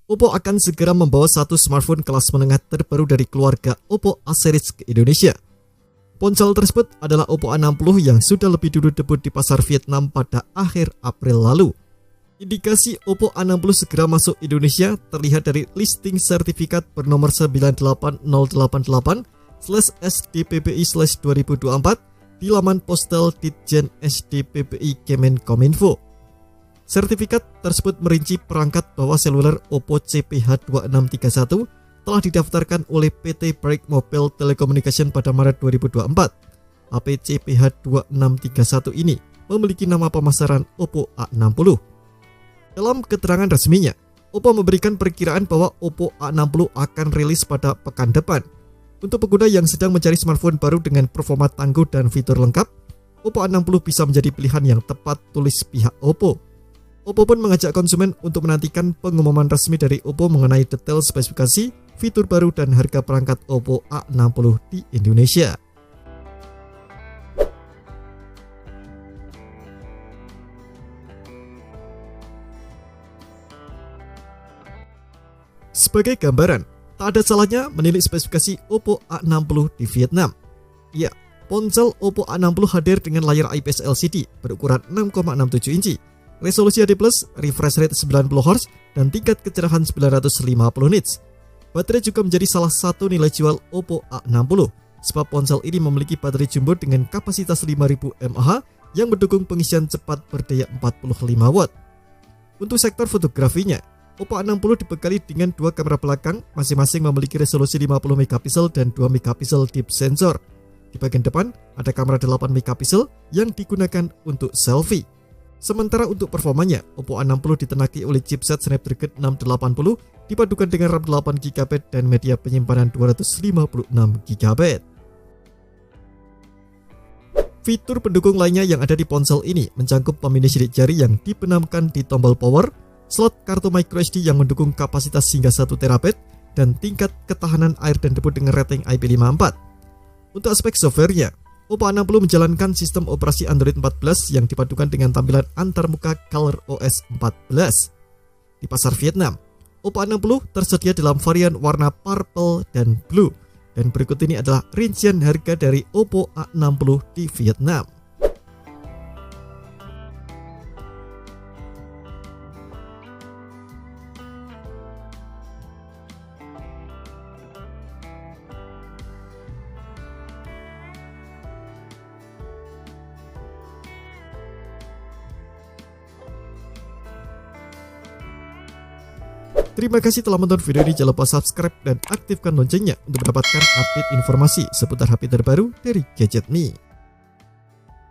Oppo akan segera membawa satu smartphone kelas menengah terbaru dari keluarga Oppo A series ke Indonesia. Ponsel tersebut adalah Oppo A60 yang sudah lebih dulu debut di pasar Vietnam pada akhir April lalu. Indikasi Oppo A60 segera masuk Indonesia terlihat dari listing sertifikat bernomor 98088/SDPPI/2024 di laman postal Ditjen SDPPI Kemenkominfo. Sertifikat tersebut merinci perangkat bawah seluler Oppo CPH2631 telah didaftarkan oleh PT Break Mobile Telecommunication pada Maret 2024. HP CPH2631 ini memiliki nama pemasaran Oppo A60. Dalam keterangan resminya, Oppo memberikan perkiraan bahwa Oppo A60 akan rilis pada pekan depan. Untuk pengguna yang sedang mencari smartphone baru dengan performa tangguh dan fitur lengkap, Oppo A60 bisa menjadi pilihan yang tepat, tulis pihak Oppo. Oppo pun mengajak konsumen untuk menantikan pengumuman resmi dari Oppo mengenai detail spesifikasi, fitur baru, dan harga perangkat Oppo A60 di Indonesia. Sebagai gambaran, tak ada salahnya menilik spesifikasi Oppo A60 di Vietnam. Ya, ponsel Oppo A60 hadir dengan layar IPS LCD berukuran 6,67 inci, resolusi HD+, refresh rate 90 Hz, dan tingkat kecerahan 950 nits. Baterai juga menjadi salah satu nilai jual Oppo A60, sebab ponsel ini memiliki baterai jumbo dengan kapasitas 5000 mAh yang mendukung pengisian cepat berdaya 45 watt. Untuk sektor fotografinya, Oppo A60 dibekali dengan dua kamera belakang, masing-masing memiliki resolusi 50 megapiksel dan 2 megapiksel deep sensor. Di bagian depan, ada kamera 8 megapiksel yang digunakan untuk selfie. Sementara untuk performanya, Oppo A60 ditenaki oleh chipset Snapdragon 680 dipadukan dengan RAM 8GB dan media penyimpanan 256GB. Fitur pendukung lainnya yang ada di ponsel ini mencangkup pemindai sidik jari yang dibenamkan di tombol power, slot kartu microSD yang mendukung kapasitas hingga 1 TB, dan tingkat ketahanan air dan debu dengan rating IP54. Untuk aspek softwarenya, Oppo A60 menjalankan sistem operasi Android 14 yang dipadukan dengan tampilan antarmuka ColorOS 14. Di pasar Vietnam, Oppo A60 tersedia dalam varian warna purple dan blue. Dan berikut ini adalah rincian harga dari Oppo A60 di Vietnam. Terima kasih telah menonton video ini. Jangan lupa subscribe dan aktifkan loncengnya untuk mendapatkan update informasi seputar HP terbaru dari Gadget Me.